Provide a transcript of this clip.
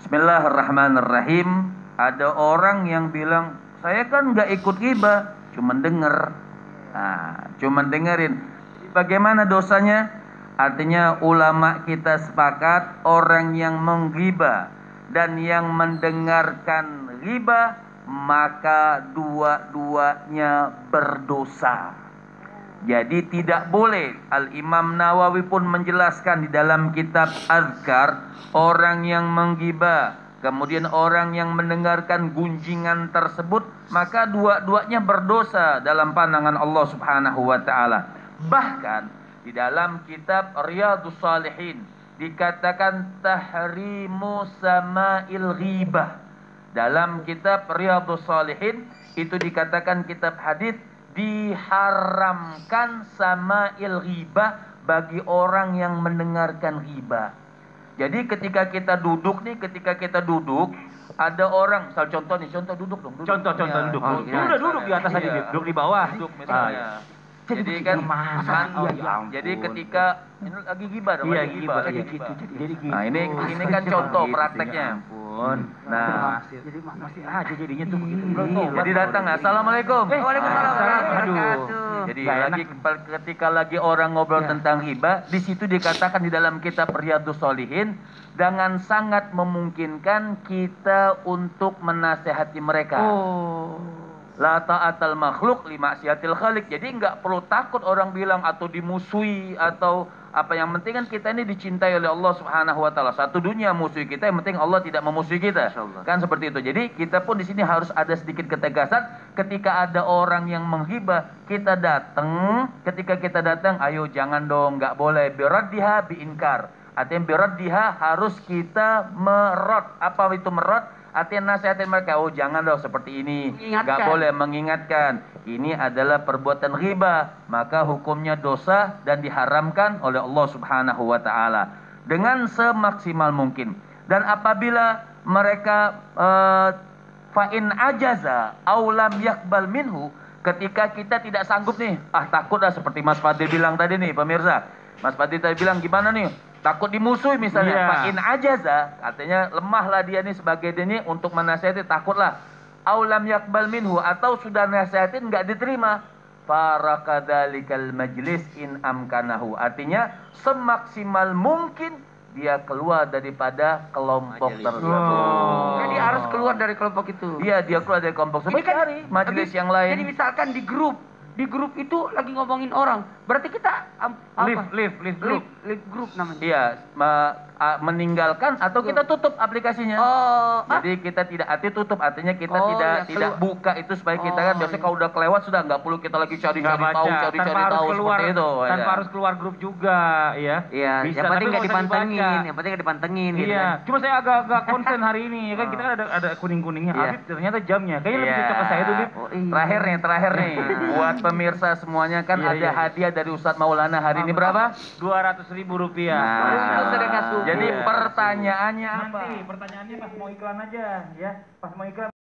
Bismillahirrahmanirrahim. Ada orang yang bilang, saya kan nggak ikut ghibah, cuman denger. Cuman dengerin. Bagaimana dosanya? Artinya ulama kita sepakat orang yang menggibah dan yang mendengarkan ghibah, maka dua-duanya berdosa. Jadi tidak boleh. Al-Imam Nawawi pun menjelaskan di dalam kitab Azkar, orang yang menggibah, kemudian orang yang mendengarkan gunjingan tersebut, maka dua-duanya berdosa dalam pandangan Allah Subhanahu wa taala. Bahkan di dalam kitab Riyadhus Shalihin dikatakan tahrimu sama'il ghibah. Dalam kitab Riyadhus Shalihin itu dikatakan kitab hadis diharamkan sama'il ghibah bagi orang yang mendengarkan ghibah. Jadi ketika kita duduk, ada orang, misal contoh duduk dong. Contoh duduk. Udah duduk di atas aja, duduk di bawah. Duduk misalnya. Jadi kan jadi ketika ini lagi ghibah dong, Iya, lagi ghibah. ghibah. Jadi gitu. Nah, ini kan contoh prakteknya. Nah, jadi masih aja jadinya tuh begitu. jadi datang, assalamualaikum. Waalaikumsalam. Aduh. Jadi ketika lagi orang ngobrol tentang ghibah, di situ dikatakan di dalam kitab Riyadhus Shalihin, dengan sangat memungkinkan kita untuk menasehati mereka. La ta'atal makhluk li maksiatil khaliq. Jadi nggak perlu takut orang bilang atau dimusuhi atau apa, yang penting kan kita ini dicintai oleh Allah Subhanahu wa taala. Satu dunia musuhi kita, yang penting Allah tidak memusuhi kita. Kan seperti itu. Jadi kita pun di sini harus ada sedikit ketegasan ketika ada orang yang menghibah, kita datang, ketika kita datang, ayo jangan dong, nggak boleh biraddiha biinkar. Artinya biraddiha harus kita merot. Apa itu merot? Artinya nasihatin mereka, oh jangan dong seperti ini, nggak boleh, mengingatkan. Ini adalah perbuatan ghibah, maka hukumnya dosa dan diharamkan oleh Allah Subhanahu wa taala dengan semaksimal mungkin. Dan apabila mereka fa'in ajaza aw lam yakbal minhu, ketika kita tidak sanggup nih, takut lah seperti Mas Fadil bilang tadi nih pemirsa. Mas Fadil tadi bilang gimana nih? Takut dimusuhi misalnya, fa'in ajaza, artinya lemahlah dia nih sebagai dia nih untuk menasihati, takutlah. Aulam yakbal minhu, atau sudah nasihatin nggak diterima, farakadalikal majlis in amkanahu, artinya semaksimal mungkin dia keluar daripada kelompok tersebut. Jadi harus keluar dari kelompok itu. Iya, dia keluar dari kelompok tersebut, cari majelis yang lain. Jadi misalkan di grup itu lagi ngomongin orang, berarti kita leave group namanya. Iya, meninggalkan atau kita tutup aplikasinya. Jadi kita tidak tutup, artinya kita tidak buka itu supaya kita kan biasanya kalau udah kelewat sudah nggak perlu kita lagi cari tahu seperti itu. Tanpa harus keluar grup juga, ya. Iya, yang penting nggak dipantengin, gitu. Iya, cuma saya agak konsen hari ini, ya kan kita kan ada kuning-kuningnya. Afif ternyata jamnya, kayaknya lebih cocok ke saya tuh, Bib. Terakhir nih, buat pemirsa semuanya kan ada hadiah dari Ustadz Maulana hari ini berapa? Rp200.000. Jadi pertanyaannya apa? Nanti pertanyaannya pas mau iklan aja, ya. Pas mau iklan.